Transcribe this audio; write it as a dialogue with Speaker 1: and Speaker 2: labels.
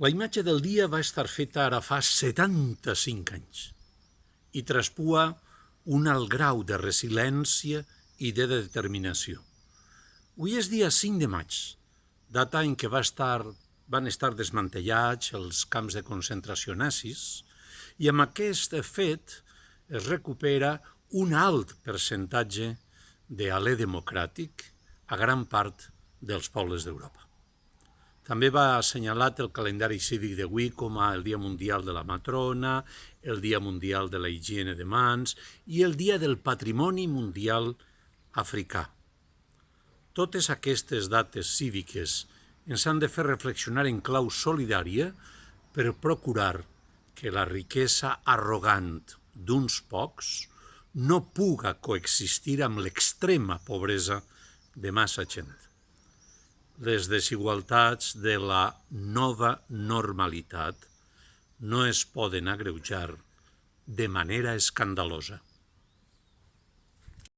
Speaker 1: La imatge del dia va estar feta ara fa 75 anys i traspua un alt grau de resiliència i de determinació. Avui és dia 5 de maig, data en què van estar desmantellats els camps de concentració nazis, i amb aquest fet es recupera un alt percentatge d'alè democràtic a gran part dels pobles d'Europa. També va assenyalat el calendari cívic d'avui com el Dia Mundial de la Matrona, el Dia Mundial de la Higiene de Mans i el Dia del Patrimoni Mundial Africà. Totes aquestes dates cíviques ens han de fer reflexionar en clau solidària per procurar que la riquesa arrogant d'uns pocs no puga coexistir amb l'extrema pobresa de massa gent. Les desigualtats de la nova normalitat no es poden agreujar de manera escandalosa.